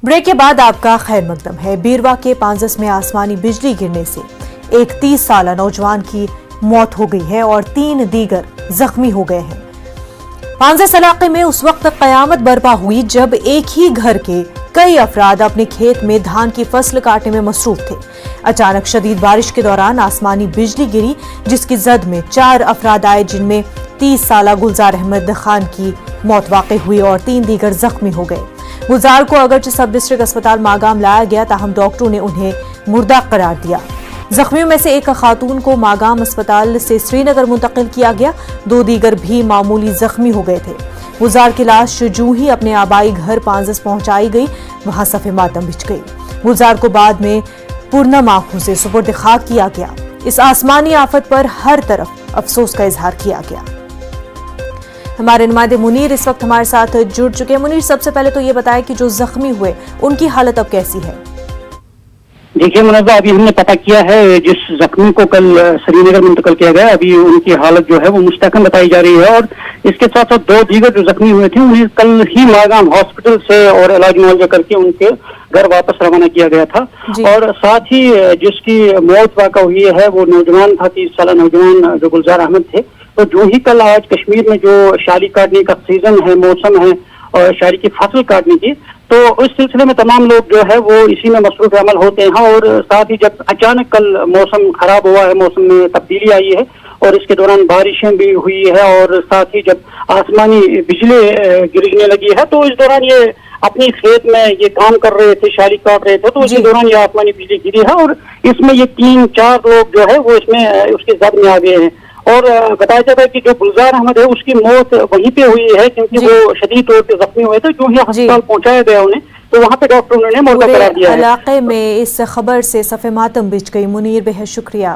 Break के बाद आपका खैर मकदम है। बीरवा के पांजस में आसमानी बिजली गिरने से एक 30 साला नौजवान की मौत हो गई है और 3 दीगर जख्मी हो गए हैं। पांजस इलाके में उस वक्त कयामत बर्पा हुई जब एक ही घर के कई अफराद अपने खेत में धान की फसल काटने में मसरूफ थे। अचानक शदीद बारिश के दौरान आसमानी बिजली गिरी, जिसकी जद में 4 अफराद आए, जिनमें 30 साला गुलजार अहमद खान की मौत वाक़ई हुई और 3 दीगर जख्मी हो गए। गुलजार को अगरचे सब डिस्ट्रिक्ट अस्पताल मागाम लाया गया, ताहम डॉक्टरों ने उन्हें मुर्दा करार दिया। जख्मियों में से एक खातून को मागाम अस्पताल से श्रीनगर मुंतकिल किया गया। 2 दीगर भी मामूली जख्मी हो गए थे। गुलजार की लाश जूं ही अपने आबाई घर पांजस पहुंचाई गई, वहां सफ़े मातम बिछ गई। गुलजार को बाद में पुरनम आंखों से सुपुर्द खाक किया गया। इस आसमानी आफत पर हर तरफ अफसोस का इजहार किया गया। हमारे नुमाइंदे मुनीर इस वक्त हमारे साथ जुड़ चुके हैं। मुनीर, सबसे पहले तो ये बताएं कि जो जख्मी हुए उनकी हालत अब कैसी है? देखिए मुनव्वा, अभी हमने पता किया है जिस जख्मी को कल श्रीनगर मुंतकिल किया गया, अभी उनकी हालत जो है वो मुस्तहकम बताई जा रही है और इसके साथ साथ 2 दीगर जो जख्मी हुए थे उन्हें कल ही मागाम हॉस्पिटल से और इलाज मुआवजा करके उनके घर वापस रवाना किया गया था। और साथ ही जिसकी मौत वाक़ा हुई है वो नौजवान था, 30 साला नौजवान जो गुलजार अहमद थे। तो जो ही कल आज कश्मीर में जो शाली काटने का सीजन है, मौसम है और शाली की फसल काटने की, तो उस सिलसिले में तमाम लोग जो है वो इसी में मसरूफ अमल होते हैं। और साथ ही जब अचानक कल मौसम खराब हुआ है, मौसम में तब्दीली आई है और इसके दौरान बारिशें भी हुई है और साथ ही जब आसमानी बिजली गिरने लगी है, तो इस दौरान ये अपनी खेत में ये काम कर रहे थे, शाली काट रहे थे, तो इसी दौरान ये आसमानी बिजली गिरी है और इसमें ये 3-4 लोग जो है वो इसमें उसके जद में आ गए हैं। और बताया जाता है कि जो गुलजार अहमद है उसकी मौत वहीं पे हुई है, क्योंकि वो शदीद तौर पे जख्मी हुए थे। जो ही अस्पताल पहुंचाया गया उन्हें, तो वहां पे डॉक्टरों ने मुर्दा करार दिया है। इलाके में इस खबर से सफ़े मातम बिछ गई। मुनीर, बेहद शुक्रिया।